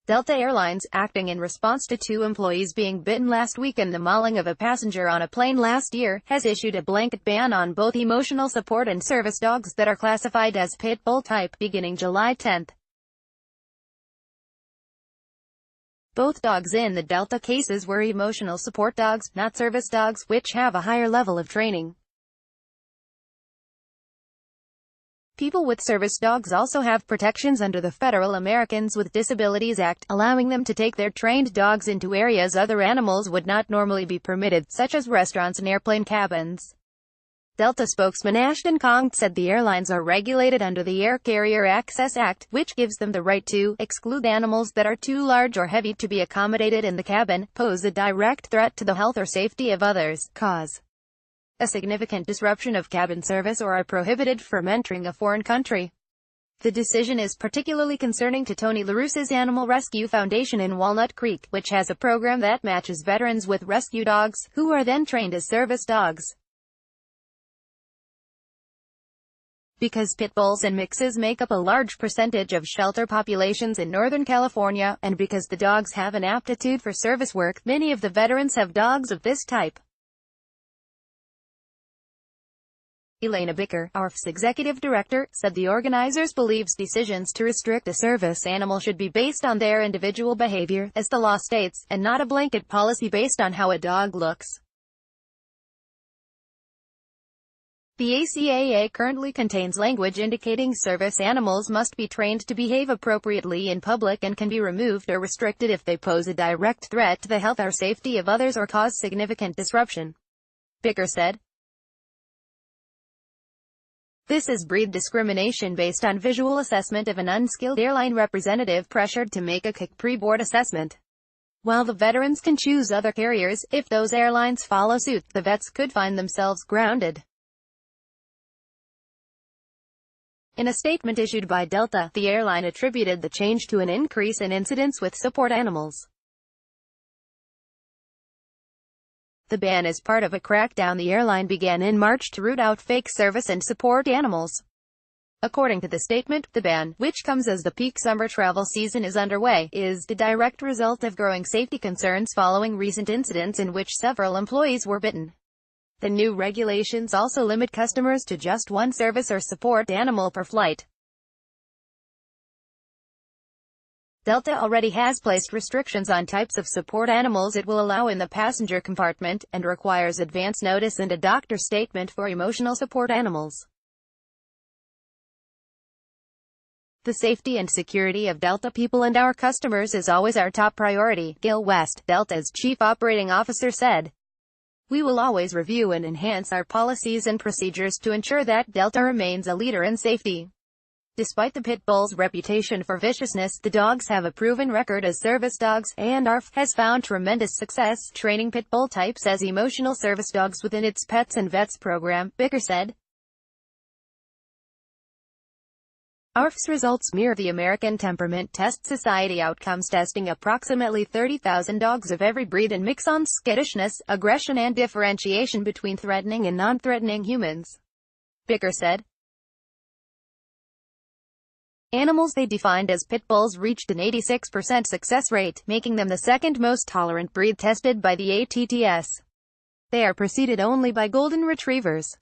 Delta Airlines, acting in response to 2 employees being bitten last week and the mauling of a passenger on a plane last year, has issued a blanket ban on both emotional support and service dogs that are classified as pit bull type, beginning July 10. Both dogs in the Delta cases were emotional support dogs, not service dogs, which have a higher level of training. People with service dogs also have protections under the Federal Americans with Disabilities Act, allowing them to take their trained dogs into areas other animals would not normally be permitted, such as restaurants and airplane cabins. Delta spokesman Ashton Kong said the airlines are regulated under the Air Carrier Access Act, which gives them the right to exclude animals that are too large or heavy to be accommodated in the cabin, pose a direct threat to the health or safety of others, cause a significant disruption of cabin service, or are prohibited from entering a foreign country. The decision is particularly concerning to Tony LaRusse's Animal Rescue Foundation in Walnut Creek, which has a program that matches veterans with rescue dogs, who are then trained as service dogs. Because pit bulls and mixes make up a large percentage of shelter populations in Northern California, and because the dogs have an aptitude for service work, many of the veterans have dogs of this type. Elena Bicker, ARF's executive director, said the organizers believes decisions to restrict a service animal should be based on their individual behavior, as the law states, and not a blanket policy based on how a dog looks. The ACAA currently contains language indicating service animals must be trained to behave appropriately in public and can be removed or restricted if they pose a direct threat to the health or safety of others or cause significant disruption. Bicker said, "This is breed discrimination based on visual assessment of an unskilled airline representative pressured to make a quick pre-board assessment. While the veterans can choose other carriers, if those airlines follow suit, the vets could find themselves grounded." In a statement issued by Delta, the airline attributed the change to an increase in incidents with support animals. The ban is part of a crackdown the airline began in March to root out fake service and support animals. According to the statement, the ban, which comes as the peak summer travel season is underway, is the direct result of growing safety concerns following recent incidents in which several employees were bitten. The new regulations also limit customers to just one service or support animal per flight. Delta already has placed restrictions on types of support animals it will allow in the passenger compartment, and requires advance notice and a doctor statement for emotional support animals. The safety and security of Delta people and our customers is always our top priority, Gil West, Delta's chief operating officer, said. "We will always review and enhance our policies and procedures to ensure that Delta remains a leader in safety." Despite the pit bull's reputation for viciousness, the dogs have a proven record as service dogs, and ARF has found tremendous success training pit bull types as emotional service dogs within its Pets and Vets program, Bicker said. ARF's results mirror the American Temperament Test Society outcomes, testing approximately 30,000 dogs of every breed and mix on skittishness, aggression and differentiation between threatening and non-threatening humans. Bicker said. Animals they defined as pit bulls reached an 86% success rate, making them the second most tolerant breed tested by the ATTS. They are preceded only by golden retrievers.